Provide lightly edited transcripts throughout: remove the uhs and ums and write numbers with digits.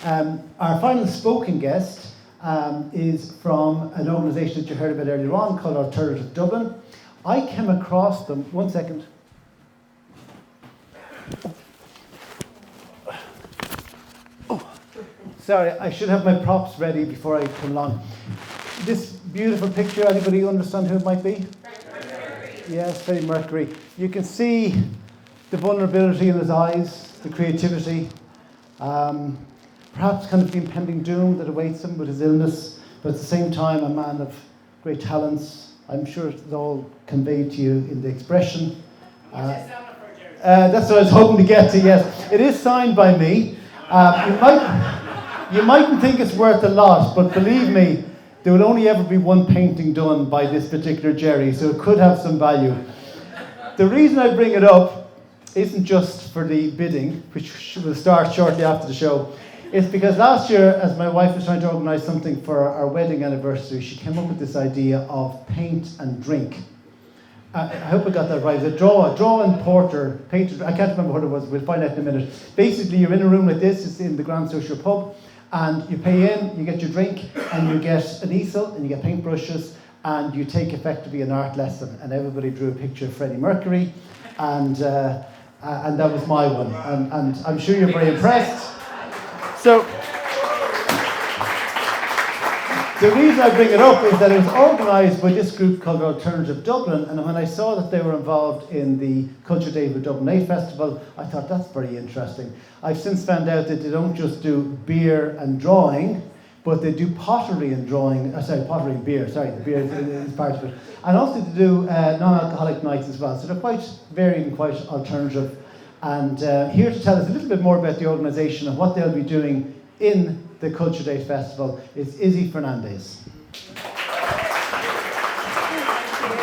Our final spoken guest is from an organisation that you heard about earlier on called Alternative Dublin. I came across them, one second. Oh, sorry, I should have my props ready before I come along. This beautiful picture, anybody understand who it might be? Yes, Freddie Mercury. You can see the vulnerability in his eyes, the creativity, perhaps kind of the impending doom that awaits him with his illness, but at the same time a man of great talents. I'm sure it's all conveyed to you in the expression. That's what I was hoping to get to, yes. It is signed by me. You mightn't think it's worth a lot, but believe me, there will only ever be one painting done by this particular Gerry, so it could have some value. The reason I bring it up isn't just for the bidding, which will start shortly after the show. It's because last year, as my wife was trying to organise something for our wedding anniversary, she came up with this idea of paint and drink. I hope I got that right. It's a draw and porter, paint. I can't remember what it was. We'll find out in a minute. Basically, you're in a room like this. It's in the Grand Social Pub, and you pay in, you get your drink, and you get an easel, and you get paintbrushes, and you take effectively an art lesson. And everybody drew a picture of Freddie Mercury, and that was my one. And I'm sure you're very impressed. So, the reason I bring it up is that it was organised by this group called Alternative Dublin, and when I saw that they were involved in the Culture Day for Dublin 8 Festival, I thought that's very interesting. I've since found out that they don't just do beer and drawing, but they do pottery and drawing, pottery and beer, the beer is part of it. And also they do non-alcoholic nights as well, so they're quite varied and quite alternative. And here to tell us a little bit more about the organisation and what they'll be doing in the Culture Day Festival is Isabel Fernandes.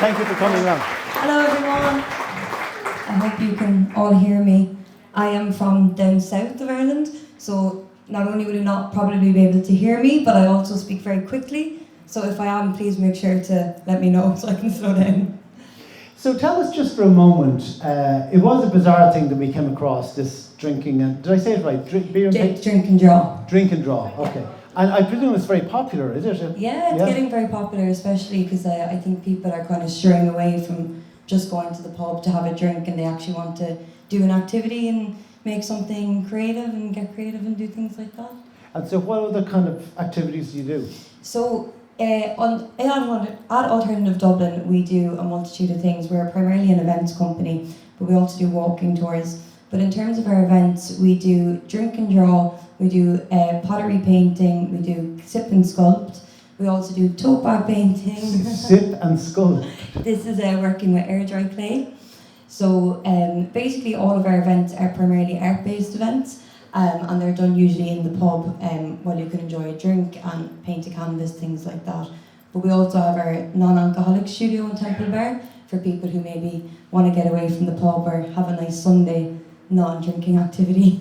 Thank you for coming along. Hello everyone. I hope you can all hear me. I am from down south of Ireland, so not only will you not probably be able to hear me, but I also speak very quickly. So if I am, please make sure to let me know so I can slow down. So tell us just for a moment, it was a bizarre thing that we came across, this drinking, and did I say it right? Beer and drink and draw. Drink and draw, okay. And I presume it's very popular, is it? Yeah, it's getting very popular, especially because I think people are kind of straying away from just going to the pub to have a drink, and they actually want to do an activity and make something creative and get creative and do things like that. And so what other kind of activities do you do? So at Alternative Dublin, we do a multitude of things. We're primarily an events company, but we also do walking tours. But in terms of our events, we do drink and draw, we do pottery painting, we do sip and sculpt, we also do tote bag painting. Sip and sculpt? This is working with air dry clay. So basically all of our events are primarily art-based events, and they're done usually in the pub while you can enjoy a drink and paint a canvas, things like that. But we also have our non-alcoholic studio and temple bar for people who maybe want to get away from the pub or have a nice Sunday non-drinking activity.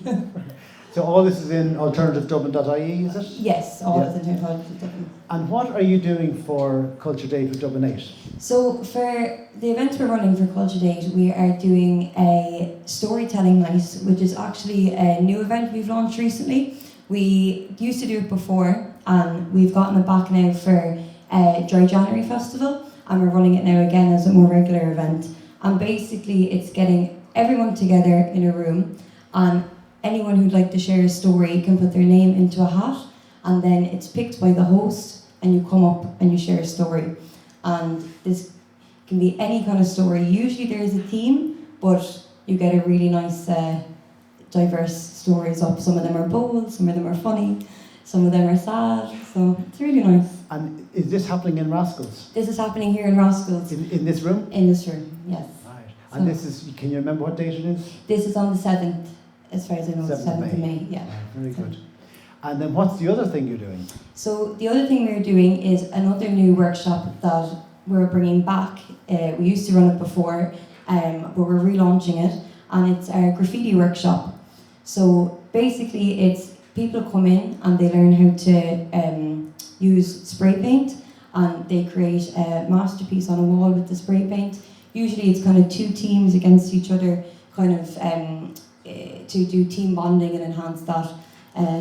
So all this is in alternativedublin.ie, is it? Yes, all is in Alternative Dublin. And what are you doing for Culture Day for Dublin 8? So for the events we're running for Culture Day, we are doing a storytelling night, which is actually a new event we've launched recently. We used to do it before, and we've gotten it back now for Dry January Festival, and we're running it now again as a more regular event. And basically it's getting everyone together in a room, and anyone who'd like to share a story can put their name into a hat, and then it's picked by the host, and you come up and you share a story. And this can be any kind of story. Usually there is a theme, but you get a really nice diverse stories up. Some of them are bold, some of them are funny, some of them are sad, so it's really nice. And is this happening in Rascals? This is happening here in Rascals. In this room? In this room, yes. Right. And this is, can you remember what date it is? This is on the 7th, as far as I know, 7th of May. Yeah. Very good. And then what's the other thing you're doing? So the other thing we're doing is another new workshop that we're bringing back. We used to run it before, but we're relaunching it, and it's our graffiti workshop. So basically it's people come in and they learn how to use spray paint, and they create a masterpiece on a wall with the spray paint. Usually it's kind of two teams against each other, kind of to do team bonding and enhance that.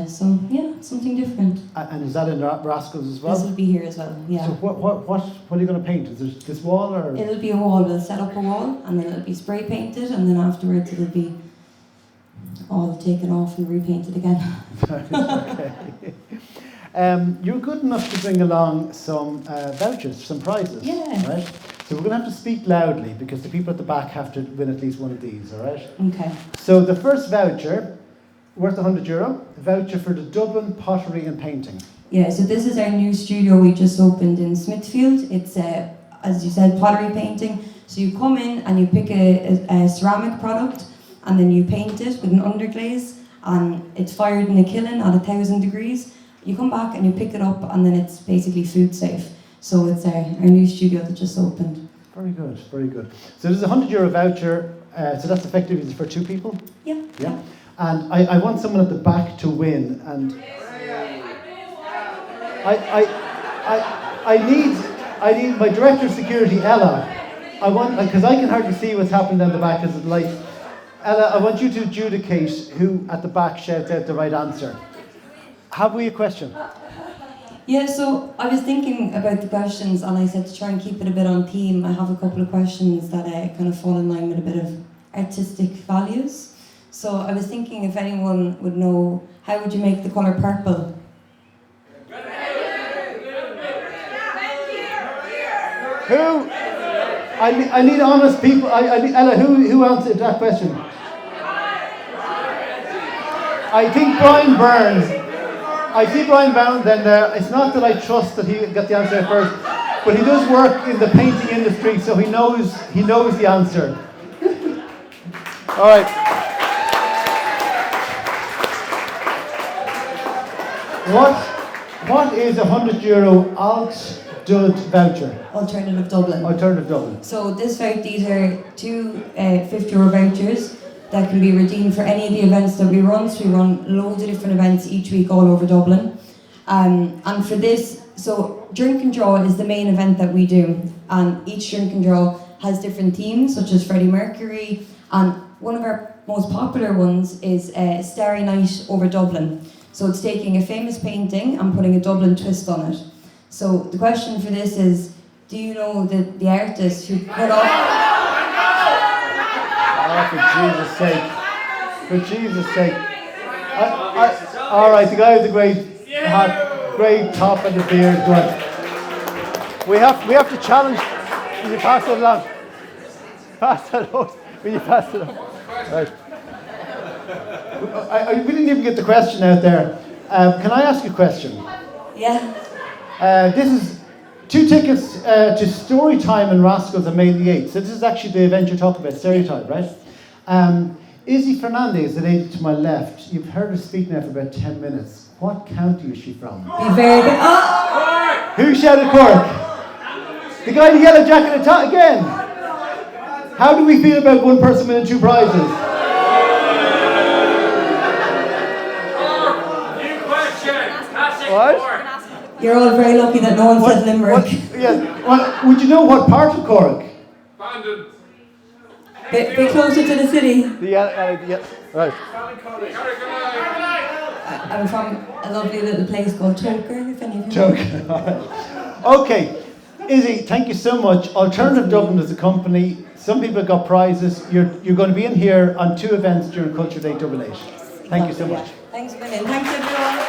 So yeah, something different. And is that in Rascals as well? This will be here as well, yeah. So what are you going to paint? Is it this wall or? It'll be a wall. We'll set up a wall, and then it'll be spray painted, and then afterwards it'll be all taken off and repainted again. Okay. You're good enough to bring along some vouchers, some prizes. Yeah. Right? So we're going to have to speak loudly because the people at the back have to win at least one of these, all right? Okay. So the first voucher, worth €100, a voucher for the Dublin Pottery and Painting. Yeah, so this is our new studio we just opened in Smithfield. It's, as you said, pottery painting. So you come in and you pick a ceramic product and then you paint it with an underglaze and it's fired in a kiln at 1,000 degrees. You come back and you pick it up and then it's basically food safe. So it's our new studio that just opened. Very good, very good. So there's a €100 voucher, so that's effectively for 2 people? Yeah. Yeah. And I want someone at the back to win, and I need my director of security, Ella. I want, because I can hardly see what's happening down the back because of the light. Ella, I want you to adjudicate who at the back shouts out the right answer. Have we a question? Yeah, so I was thinking about the questions and I said to try and keep it a bit on theme. I have a couple of questions that kind of fall in line with a bit of artistic values. So I was thinking if anyone would know, how would you make the colour purple? Who? I need honest people. Ella, who answered that question? I think Brian Burns. I see Brian Burns then there. It's not that I trust that he got the answer first, but he does work in the painting industry, so he knows the answer. All right. What is a €100 Alt Dud voucher? Alternative Dublin. Alternative Dublin. So these are two €50 vouchers that can be redeemed for any of the events that we run. So we run loads of different events each week all over Dublin. And for this, so Drink and Draw is the main event that we do. And each Drink and Draw has different themes, such as Freddie Mercury. And one of our most popular ones is Starry Night over Dublin. So it's taking a famous painting and putting a Dublin twist on it. So the question for this is, do you know the artist who put up... Oh, for Jesus' sake. All right, the guy with the great hat, great top and the beard. Good. We have to challenge. Will you pass it along? Pass that out. Will you pass it on? Right. We didn't even get the question out there. Can I ask you a question? Yeah. This is 2 tickets to Storytime in Rascals on May the 8th. So this is actually the event you're talking about, Storytime, right? Isabel Fernandes, the lady to my left, you've heard her speak now for about 10 minutes. What county is she from? Be very good. Oh! Who shouted Cork? The guy in the yellow jacket at top again. How do we feel about one person winning 2 prizes? New question. What? You're all very lucky that no one said Limerick. Well, would you know what part of Cork? Bandon. Bit closer to the city. Right. I'm from a lovely little place called Choker, if any of you Joking. Okay, Izzie, thank you so much. Alternative Dublin is a company. Some people have got prizes. You're going to be in here on 2 events during Culture Day Dublin 8. Thank you so much. Thanks a million. Thanks everyone.